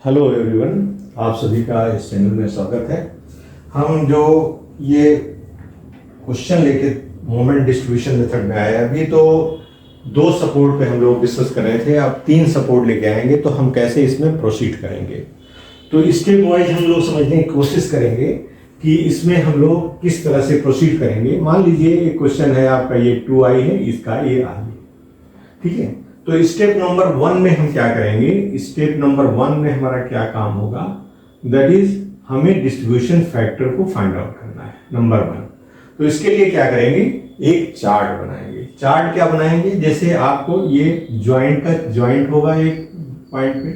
Hello everyone, आप सभी का इस चैनल में स्वागत है। हम जो ये क्वेश्चन लेके मोमेंट डिस्ट्रीब्यूशन मेथड में आए, अभी तो दो सपोर्ट पे हम लोग डिस्कस कर रहे थे, अब तीन सपोर्ट लेके आएंगे तो हम कैसे इसमें प्रोसीड करेंगे। तो स्टेप वाइज हम लोग समझने की कोशिश करेंगे कि इसमें हम लोग किस तरह से प्रोसीड करेंगे। मान लीजिए एक क्वेश्चन है आपका, ये 2i है, इसका ये i है, ठीक है। तो स्टेप नंबर 1 में हम क्या करेंगे, स्टेप नंबर 1 में हमारा क्या काम होगा, दैट इज हमें डिस्ट्रीब्यूशन फैक्टर को फाइंड आउट करना है, नंबर 1। तो इसके लिए क्या करेंगे, एक चार्ट बनाएंगे। चार्ट क्या बनाएंगे, जैसे आपको ये ज्वाइंट होगा एक पॉइंट पे,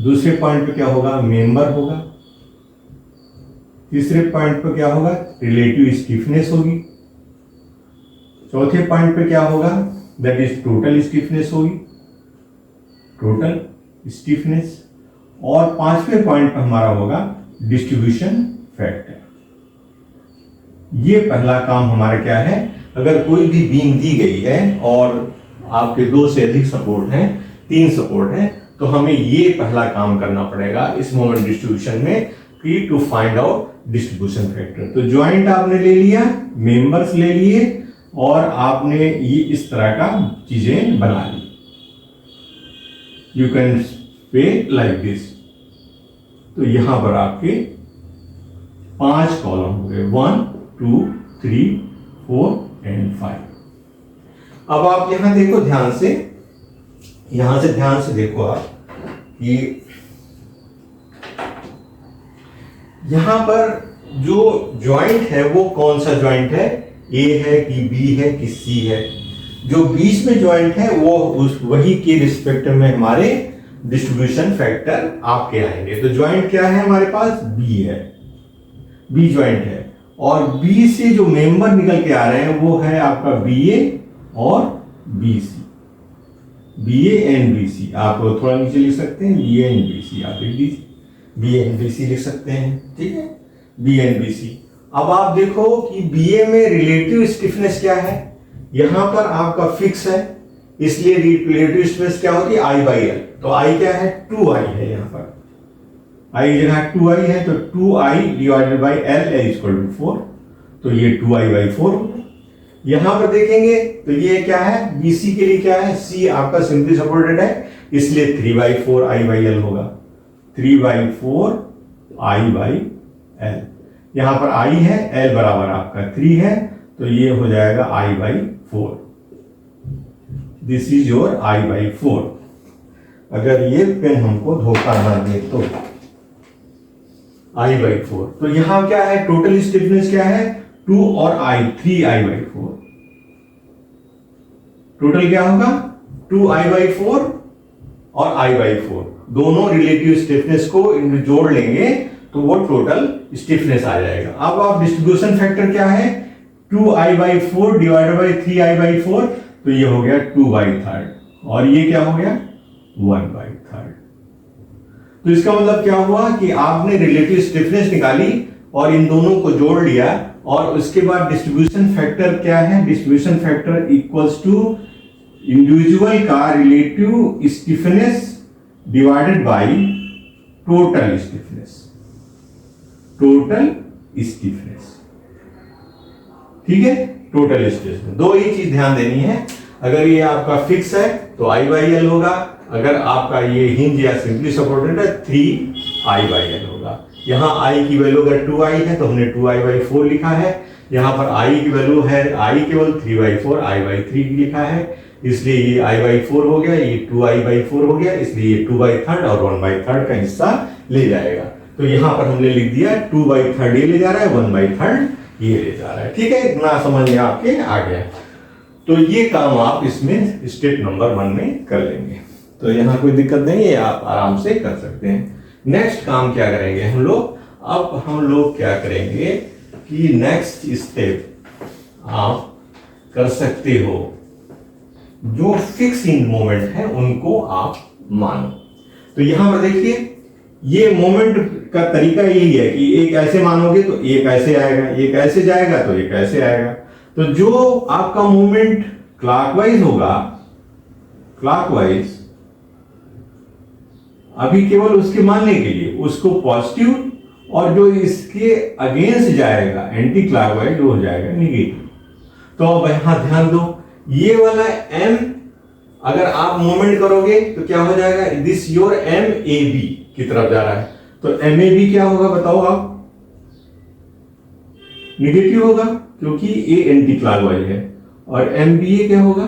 दूसरे पॉइंट पे क्या होगा, मेंबर होगा, तीसरे पॉइंट पे क्या होगा, रिलेटिव स्टिफनेस होगी, चौथे पॉइंट पे क्या होगा, दैट इज टोटल स्टिफनेस होगी, टोटल स्टिफनेस, और पांचवें पॉइंट पे हमारा होगा डिस्ट्रीब्यूशन फैक्टर। ये पहला काम हमारा क्या है, अगर कोई भी बीम दी गई है और आपके दो से अधिक सपोर्ट हैं, तीन सपोर्ट हैं, तो हमें ये पहला काम करना पड़ेगा इस मोमेंट डिस्ट्रीब्यूशन में कि to find out distribution factor. तो ज्वाइंट आपने ले लिया, मेंबर्स ले लिए, और आपने ये इस तरह का चीजें बना ली। You can pay like this. तो यहां पर आपके 5 कॉलम हो गए, 1 2 3 4 एंड 5। अब आप यहां देखो ध्यान से, ध्यान से देखो आप कि यहां पर जो ज्वाइंट है वो कौन सा ज्वाइंट है, ए है कि बी है कि सी है। जो बीच में ज्वाइंट है वो वही के रिस्पेक्ट में हमारे डिस्ट्रीब्यूशन फैक्टर आपके आएंगे। तो ज्वाइंट क्या है हमारे पास, बी है, बी ज्वाइंट है, और बी से जो मेंबर निकल के आ रहे हैं वो है आपका बी ए और B C, B A and B C. आप थोड़ा नीचे लिख सकते हैं, B A and B C, आप लिख दीजिए, B A and B C लिख सकते हैं, ठीक है, बी एंड बी सी। अब आप देखो कि बीए में रिलेटिव स्टिफनेस क्या है, यहां पर आपका फिक्स है, इसलिए रिलेटिव स्टिफनेस क्या होती है, आई बाई एल। तो आई क्या है, 2i है, यहां पर आई जगह 2i है, तो 2i divided by L is equal to 4। तो ये 2i बाई 4। यहां पर देखेंगे तो ये क्या है, बीसी के लिए क्या है, सी आपका सिंपली सपोर्टेड है, इसलिए 3/4 आई बाई एल होगा, 3/4 आई बाई एल। यहां पर i है, l बराबर आपका 3 है, तो ये हो जाएगा i/4। This is your i/4। अगर ये पेन हमको धोखा ना दे तो i/4। तो यहां क्या है, टोटल स्टिफनेस क्या है, 2 और i, 3i/4। टोटल क्या होगा, 2i/4 और i/4, दोनों रिलेटिव स्टिफनेस को जोड़ लेंगे तो वो टोटल स्टिफनेस आ जाएगा। अब आप डिस्ट्रीब्यूशन फैक्टर क्या है, 2i/4 डिवाइडेड बाई 3i/4, तो ये हो गया 2/3, और ये क्या हो गया 1/3। तो इसका मतलब क्या हुआ कि आपने रिलेटिव स्टिफनेस निकाली और इन दोनों को जोड़ लिया, और उसके बाद डिस्ट्रीब्यूशन फैक्टर क्या है, distribution factor equals to individual का relative stiffness divided by total stiffness, total stiffness, ठीक है, टोटल स्टिफनेस। दो ही चीज ध्यान देनी है, अगर ये आपका फिक्स है तो i/l होगा, अगर आपका ये हिंज या सिंपली सपोर्टेड है 3i/l होगा। यहां i की वैल्यू अगर 2i है तो हमने 2i/4 लिखा है, यहां पर i की वैल्यू है i केवल 3/4 i/3 लिखा है, इसलिए ये i/4 हो गया, ये 2i/4 हो गया, इसलिए ये 2/3 और 1/3 का हिस्सा ले जाएगा। तो यहां पर हमने लिख दिया 2/3 ये ले जा रहा है, 1/3 ये ले जा रहा है, ठीक है, इतना समझ में आपके आ गया। तो ये काम आप इसमें स्टेप नंबर 1 में कर लेंगे, तो यहां कोई दिक्कत नहीं है, आप आराम से कर सकते हैं। नेक्स्ट काम क्या करेंगे हम लोग, अब हम लोग क्या करेंगे कि नेक्स्ट स्टेप आप कर सकते हो, जो फिक्सिंग मोमेंट है उनको आप मानो। तो यहां पर देखिए, ये मोमेंट का तरीका यही है कि एक ऐसे मानोगे तो एक ऐसे आएगा, एक ऐसे जाएगा तो एक ऐसे आएगा। तो जो आपका मूवमेंट क्लॉकवाइज होगा, क्लॉकवाइज अभी केवल उसके मानने के लिए उसको पॉजिटिव और जो इसके अगेंस्ट जाएगा एंटी क्लॉकवाइज वो हो जाएगा निगेटिव। तो अब यहां ध्यान दो, ये वाला m अगर आप मूवमेंट करोगे तो क्या हो जाएगा, this your M A B की तरफ जा रहा है, तो एम ए बी क्या होगा बताओ आप, निगेटिव होगा क्योंकि ए एंटी क्लॉकवाइज है, और एम बी ए क्या होगा,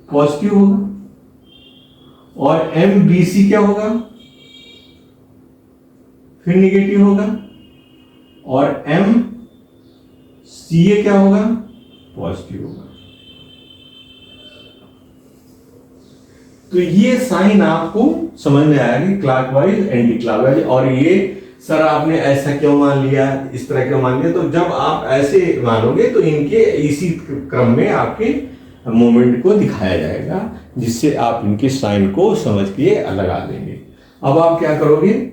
पॉजिटिव होगा, और एम बी सी क्या होगा, फिर निगेटिव होगा, और एम सी ए क्या होगा, पॉजिटिव होगा। तो ये साइन आपको समझ में आया कि क्लॉकवाइज एंटी क्लॉकवाइज, और ये सर आपने ऐसा क्यों मान लिया, इस तरह क्यों मान लिया, तो जब आप ऐसे मानोगे तो इनके इसी क्रम में आपके मोमेंट को दिखाया जाएगा, जिससे आप इनके साइन को समझ के लगा देंगे। अब आप क्या करोगे,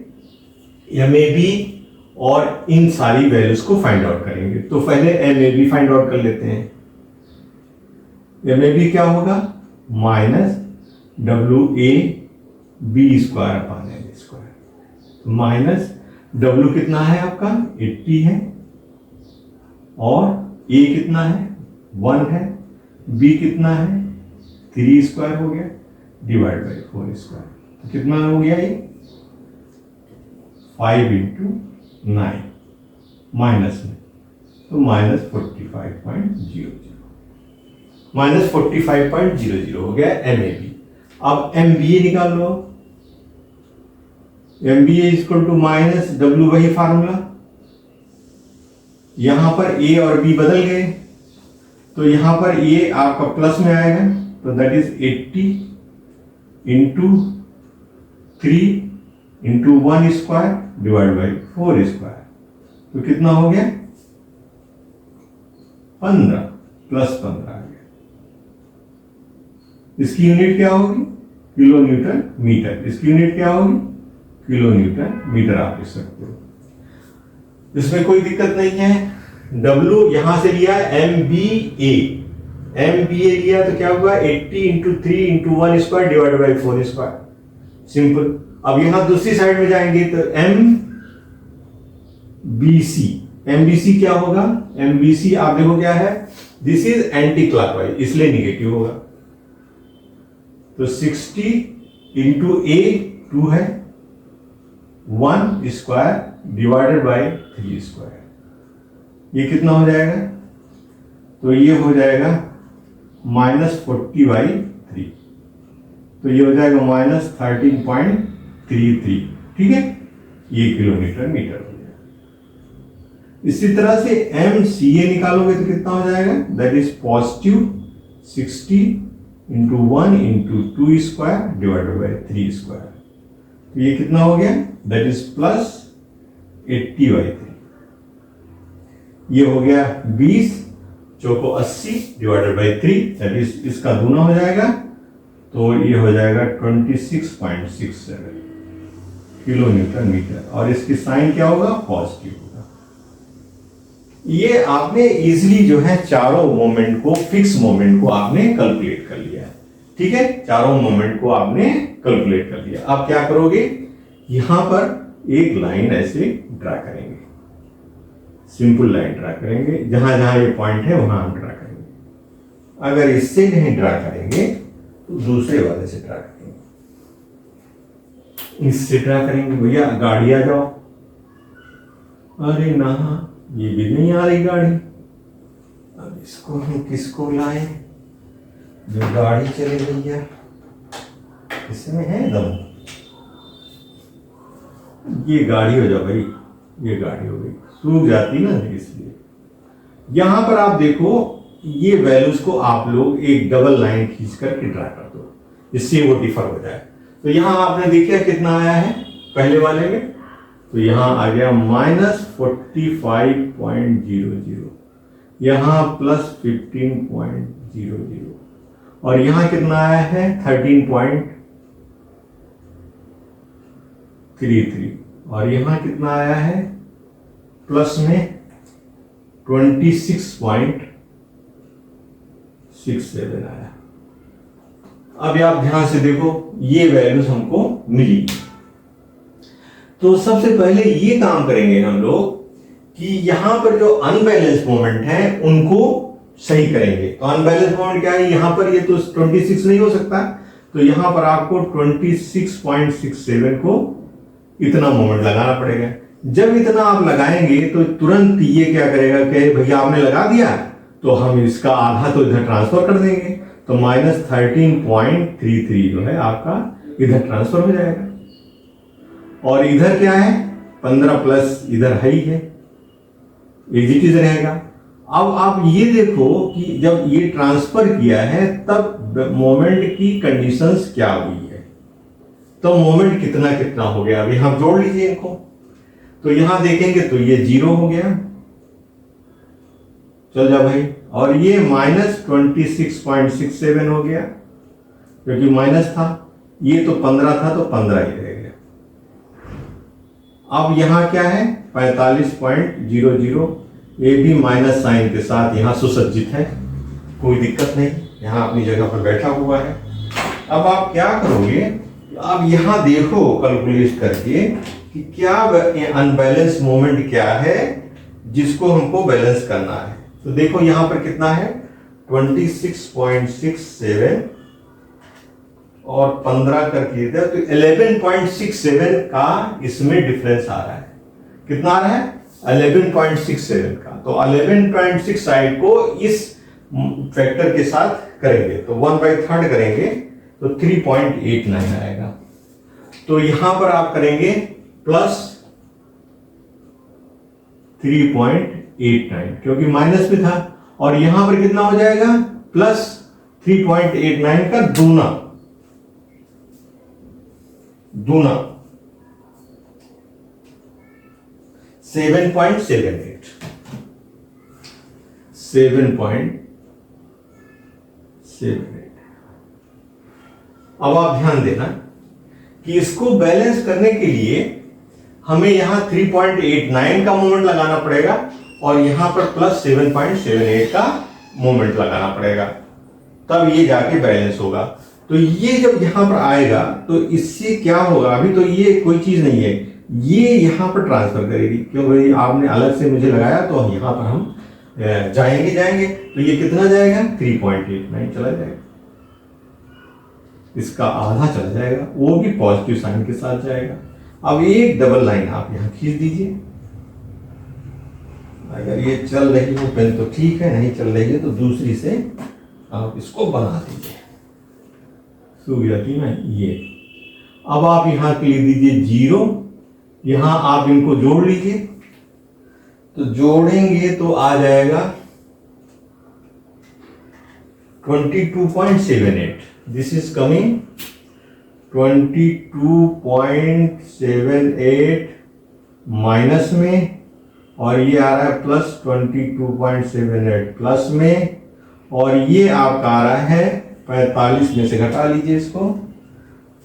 एम ए बी और इन सारी वैल्यूज को फाइंड आउट करेंगे। तो पहले M A B find out कर लेते हैं। एम ए बी क्या होगा, minus W A B square upon L square. Minus W कितना है आपका 80 है, और ए कितना है 1 है, बी कितना है 3 स्क्वायर हो गया डिवाइड बाई 4 स्क्वायर, तो कितना हो गया ये 5 इंटू 9 माइनस में, तो माइनस 45.00, माइनस 45.00 हो गया एम ए बी। अब एम बी ए निकाल लो, M B A equal to minus W, वही फार्मूला, यहां पर ए और बी बदल गए, तो यहां पर ए आपका प्लस में आएगा, तो that is 80 into 3 into 1 square divide by 4 square, तो कितना हो गया 15 प्लस 15 आ गया। इसकी यूनिट क्या होगी, किलो न्यूटन मीटर, इसकी यूनिट क्या होगी, किलो न्यूटन मीटर आप लिख सकते हो, इसमें कोई दिक्कत नहीं है। W यहां से लिया M B A, M B A लिया तो क्या होगा 80 into 3 into 1 square divide by 4 square, simple. अब यहां दूसरी साइड में जाएंगे तो M B C, M B C क्या होगा, एम बी सी आप देखो क्या है, दिस इज एंटी क्लॉकवाइज इसलिए निगेटिव होगा, तो 60 इंटू ए 2 है, 1 स्क्वायर डिवाइडेड बाई 3 स्क्वायर, ये कितना हो जाएगा, तो ये हो जाएगा -40/3, तो ये हो जाएगा -13.33, ठीक है, ये किलोमीटर मीटर हो जाएगा। इसी तरह से एम सी ए निकालोगे तो कितना हो जाएगा, that is positive 60 into 1 into 2 square divided by 3 square, तो ये कितना हो गया, दैट इज प्लस 80/3, ये हो गया 20 चौको 80 डिवाइडेड बाई 3, दैट इज इसका दूना हो जाएगा, तो ये हो जाएगा 26.67 किलो न्यूटन मीटर, और इसकी साइन क्या होगा, पॉजिटिव होगा। ये आपने इजिली जो है चारों मोमेंट को, फिक्स मोमेंट को आपने कैलकुलेट कर लिया है, ठीक है, चारों मोमेंट को आपने कैलकुलेट कर लिया। अब क्या करोगे, यहां पर एक लाइन ऐसे ड्रा करेंगे, सिंपल लाइन ड्रा करेंगे, जहां जहां ये पॉइंट है वहां हम ड्रा करेंगे। अगर इससे नहीं ड्रा करेंगे तो दूसरे वाले से ड्रा करेंगे, इससे ड्रा करेंगे। भैया गाड़ी आ जाओ, अरे ना ये भी नहीं आ रही गाड़ी, अब इसको हम किसको लाएं, जो गाड़ी चले भैया, इसमें है दम, ये गाड़ी हो जाओ भाई, ये गाड़ी हो गई, सूख जाती ना इसलिए। यहां पर आप देखो ये वैल्यूज को आप लोग एक डबल लाइन खींच करके ड्रा कर दो, इससे वो डिफर हो जाए। तो यहां आपने देखा कितना आया है पहले वाले में, तो यहां आ गया -45.00, यहां +15.00, और यहां कितना आया है 13.33, और यहां कितना आया है प्लस में 26.67 आया। अब आप ध्यान से देखो, ये वैल्यूज हमको मिली। तो सबसे पहले ये काम करेंगे हम लोग कि यहां पर जो अनबैलेंस मोमेंट है उनको सही करेंगे। तो अनबैलेंस मोमेंट क्या है, यहां पर ये तो 26 नहीं हो सकता, तो यहां पर आपको 26.67 को इतना मोमेंट लगाना पड़ेगा। जब इतना आप लगाएंगे तो तुरंत ये क्या करेगा कि भैया आपने लगा दिया, तो हम इसका आधा तो इधर ट्रांसफर कर देंगे, तो -13.33 जो है आपका इधर ट्रांसफर हो जाएगा। और इधर क्या है, 15 प्लस इधर है ही है, इट रहेगा। अब आप ये देखो कि जब ये ट्रांसफर किया है तब मोमेंट की कंडीशंस क्या हुई है, तो मोमेंट कितना कितना हो गया। अभी हम जोड़ लीजिए इनको, तो यहां देखेंगे तो ये 0 हो गया, चल जा भाई, और ये -26.67 हो गया क्योंकि माइनस था, ये तो 15 था तो 15 ही रह गया। अब यहां क्या है 45.00, ये भी माइनस साइन के साथ यहां सुसज्जित है, कोई दिक्कत नहीं, यहां अपनी जगह पर बैठा हुआ है। अब आप क्या करोगे, आप यहां देखो कैलकुलेट करके कि क्या अनबैलेंस मोमेंट क्या है जिसको हमको बैलेंस करना है। तो देखो यहां पर कितना है 26.67 और 15 करके तो 11.67 का इसमें डिफरेंस आ रहा है। कितना आ रहा है 11.67 का। तो 11.6 साइड को इस फैक्टर के साथ करेंगे तो 1/3 करेंगे तो 3.89 आएगा। तो यहां पर आप करेंगे प्लस 3.89 क्योंकि माइनस में था, और यहां पर कितना हो जाएगा प्लस 3.89 का दूना 7.78 अब आप ध्यान देना कि इसको बैलेंस करने के लिए हमें यहां 3.89 का मोमेंट लगाना पड़ेगा और यहां पर प्लस 7.78 का मोमेंट लगाना पड़ेगा, तब ये जाके बैलेंस होगा। तो ये जब यहां पर आएगा तो इससे क्या होगा, अभी तो ये कोई चीज नहीं है, ये यहां पर ट्रांसफर करेगी क्योंकि आपने अलग से मुझे लगाया, तो यहां पर हम जाएंगे तो ये कितना जाएगा 3.89 चला जाएगा, इसका आधा चला जाएगा, वो भी पॉजिटिव साइन के साथ जाएगा। अब एक डबल लाइन आप यहां खींच दीजिए, अगर ये चल रही हो पेन तो ठीक है, नहीं चल रही है तो दूसरी से आप इसको बना दीजिए, सूख जाती है ये। अब आप यहां लिख दीजिए 0, यहां आप इनको जोड़ लीजिए, तो जोड़ेंगे तो आ जाएगा 22.78, दिस इज कमिंग 22.78 माइनस में, और ये आ रहा है प्लस 22.78 प्लस में, और ये आपका आ रहा है 45 में से घटा लीजिए इसको,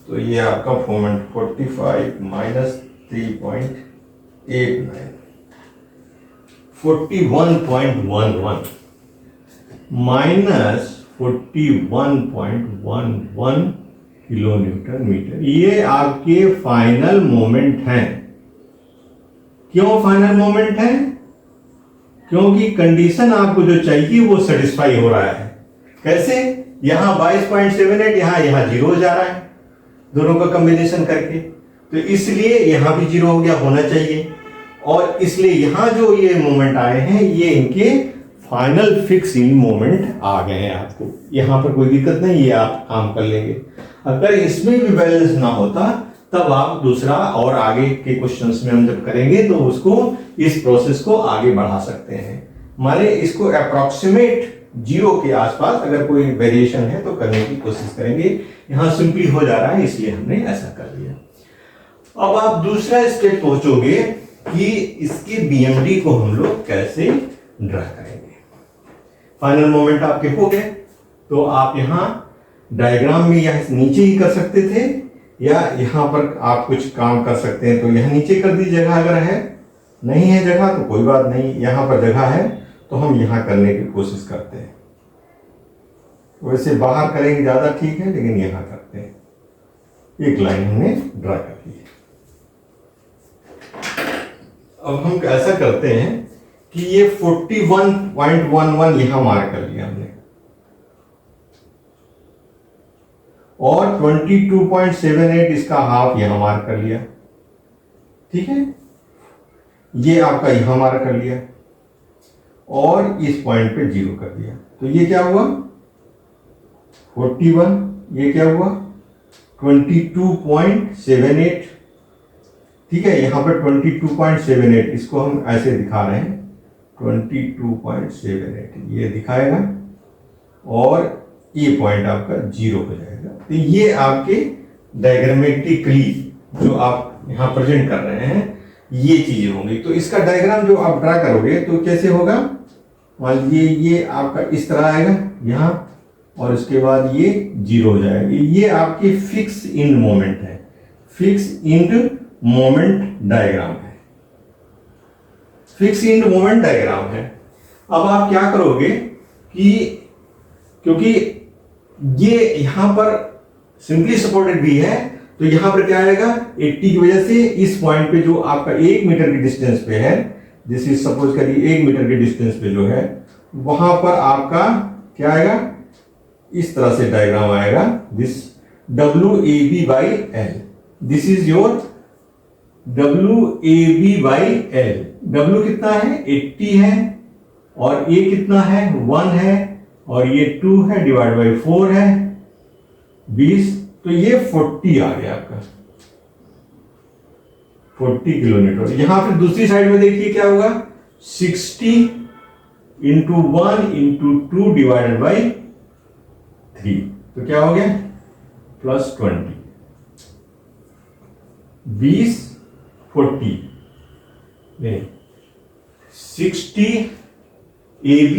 तो ये आपका moment 45 minus 3.89 41.11 minus 41.11 kilo newton metre. ये आपके फाइनल मोमेंट हैं। क्यों फाइनल मोमेंट है? क्योंकि कंडीशन आपको जो चाहिए वो सेटिस्फाई हो रहा है। कैसे? यहां 22.78, यहां 0 हो जा रहा है दोनों का कॉम्बिनेशन करके, तो इसलिए यहां भी 0 हो गया होना चाहिए, और इसलिए यहां जो ये मोमेंट आए हैं ये इनके फाइनल फिक्सिंग मोमेंट आ गए हैं। आपको यहां पर कोई दिक्कत नहीं, ये आप काम कर लेंगे। अगर इसमें भी बैलेंस ना होता तब आप दूसरा और आगे के क्वेश्चंस में हम जब करेंगे तो उसको इस प्रोसेस को आगे बढ़ा सकते हैं। माने इसको अप्रोक्सीमेट 0 के आसपास अगर कोई वेरिएशन है तो करने की कोशिश करेंगे। यहां सिंपली हो जा रहा है इसलिए हमने ऐसा कर लिया। अब आप दूसरा स्टेप पहुंचोगे कि इसके बीएमडी को हम लोग कैसे ड्रा करेंगे। फाइनल मोमेंट आपके हो गए, तो आप यहां डायग्राम में या नीचे ही कर सकते थे या यहां पर आप कुछ काम कर सकते हैं, तो यहां नीचे कर दी जगह अगर है, नहीं है जगह तो कोई बात नहीं, यहां पर जगह है तो हम यहां करने की कोशिश करते हैं। वैसे बाहर करेंगे ज़्यादा ठीक है, लेकिन यहाँ करते हैं। एक लाइन हमने ड्रा कर ली है। अब हम ऐसा करते हैं कि ये 41.11 यहां मार्क कर लिया हमने और 22.78 इसका हाफ यहां मार्क कर लिया, ठीक है। ये आपका यहां मार्क कर लिया और इस पॉइंट पे 0 कर दिया। तो ये क्या हुआ 41, ये क्या हुआ 22.78, ठीक है। यहां पर 22.78 इसको हम ऐसे दिखा रहे हैं 22.78 ये दिखाएगा और ये पॉइंट आपका 0 हो जाएगा। तो ये आपके डायग्रामेटिकली जो आप यहां प्रेजेंट कर रहे हैं ये चीजें होंगी। तो इसका डायग्राम जो आप ड्रा करोगे तो कैसे होगा, मान लीजिए ये आपका इस तरह आएगा यहां और उसके बाद ये 0 हो जाएगा। ये आपकी फिक्स इंड मोमेंट है, फिक्स इंड मोमेंट डायग्राम है, फिक्स इंड मोमेंट डायग्राम है। अब आप क्या करोगे कि क्योंकि ये यहां पर सिंपली सपोर्टेड भी है तो यहां पर क्या आएगा 80 की वजह से इस पॉइंट पे जो आपका 1 मीटर की डिस्टेंस पे है, दिस इज सपोज करिए 1 मीटर की डिस्टेंस पे जो है वहां पर आपका क्या आएगा इस तरह से डायग्राम आएगा, this WAB by L, this is your WAB by L। W कितना है 80 है और A कितना है 1 है और ये 2 है डिवाइड बाई 4 है 20, तो ये 40 आ गया आपका 40 किलोमीटर। यहां फिर दूसरी साइड में देखिए क्या होगा 60 इंटू 1 इंटू 2 डिवाइडेड बाई 3, तो क्या हो गया +20, 20 40 नहीं 60 AB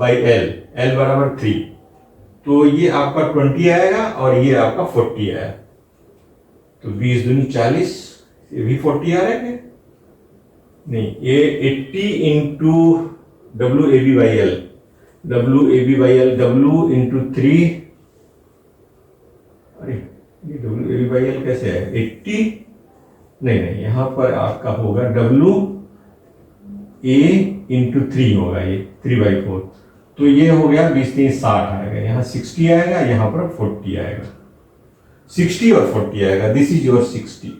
by L, L बराबर 3, तो ये आपका 20 आएगा और ये आपका 40 आया, तो 20 दूनी 40, ये भी 40 आ रहा है नहीं, ये 80 into WAB by L, WAB by L W into 3, अरे ये WAB by L कैसे है 80, नहीं यहां पर आपका होगा WA इंटू 3 होगा, ये 3/4, तो ये हो गया 20 3 60 आएगा, यहाँ 60 आएगा यहाँ पर 40 आएगा, 60 और 40 आएगा, this is your 60,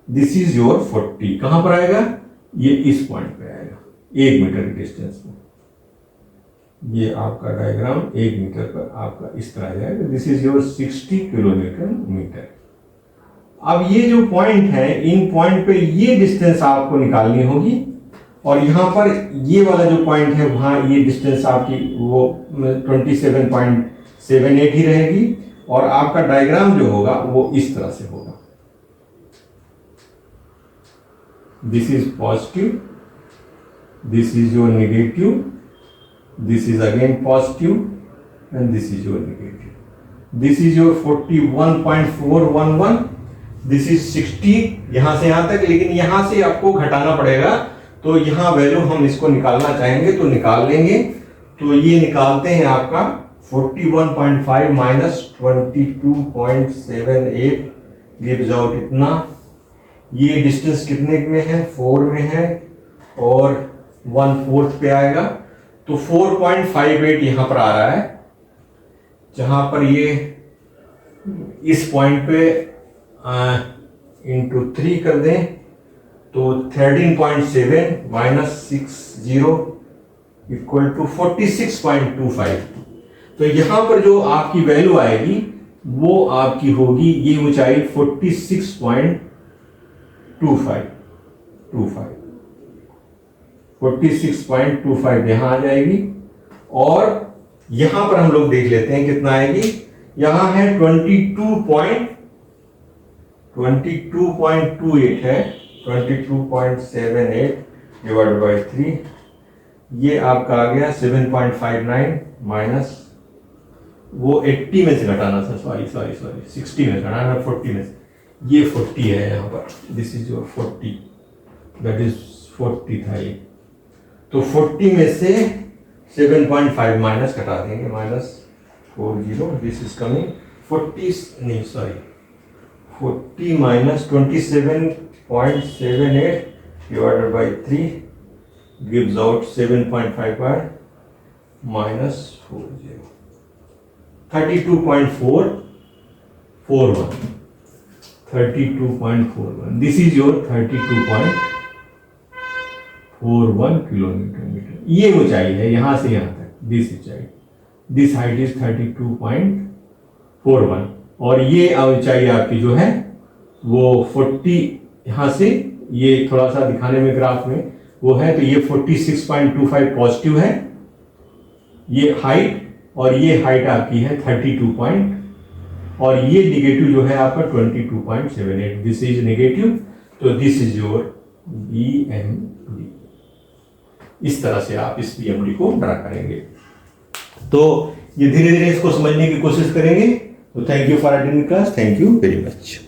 this is your 40, कहां पर आएगा ये इस पॉइंट पे आएगा 1 मीटर की डिस्टेंस में। ये आपका डायग्राम 1 मीटर पर आपका इस तरह जाएगा, दिस इज योर 60 किलोमीटर। अब ये जो पॉइंट है इन पॉइंट पे ये डिस्टेंस आपको निकालनी होगी और यहां पर ये वाला जो पॉइंट है वहां ये डिस्टेंस आपकी वो 27.78 ही रहेगी और आपका डायग्राम जो होगा वो इस तरह से होगा, this is positive, this is your negative, this is again positive and this is your negative, this is your 41.411, this is 60 यहां से यहां तक, लेकिन यहां से आपको घटाना पड़ेगा, तो यहां वैल्यू हम इसको निकालना चाहेंगे तो निकाल लेंगे। तो ये निकालते हैं आपका 41.5 माइनस 22.78 गिव्स आउट इतना, ये डिस्टेंस कितने में है 4 में है और 1/4 पे आएगा, तो 4.58 यहां पर आ रहा है, जहां पर ये इस पॉइंट पे इंटू 3 कर दें तो 13.7 माइनस 60 इक्वल टू 46.25, तो यहां पर जो आपकी वैल्यू आएगी वो आपकी होगी ये ऊंचाई 46.25 यहां आ जाएगी और यहां पर हम लोग देख लेते हैं कितना आएगी, यहां है 22.28 है, 22.78 डिवाइडेड बाई 3, ये आपका आ गया 7.59 माइनस वो 80 में से घटाना था, सॉरी 60 में घटाना 40 में से, ये 40 है यहाँ पर, this is your 40, that is 40 था ये, तो 40 में से 7.5 माइनस कटा देंगे, -40, दिस इज कमिंग 40 नहीं sorry 40 minus 27.78 divided by 3 gives out 7.5 by minus 40 32.441 32.41 this is your 32.41 kilometre. ये ऊंचाई है यहां से यहां तक, दिस ऊंचाई, दिस हाइट इज 32.41 और ये ऊंचाई आपकी जो है वो 40 यहां से, ये थोड़ा सा दिखाने में ग्राफ में वो है, तो ये 46.25 पॉजिटिव है ये हाइट, और ये हाइट आपकी है 32 और ये निगेटिव जो है आपका 22.78, दिस इज नेगेटिव, तो दिस इज योर BMD। इस तरह से आप इस BMD को ड्रा करेंगे। तो ये धीरे धीरे इसको समझने की कोशिश करेंगे। तो thank you for attending class, thank you very much.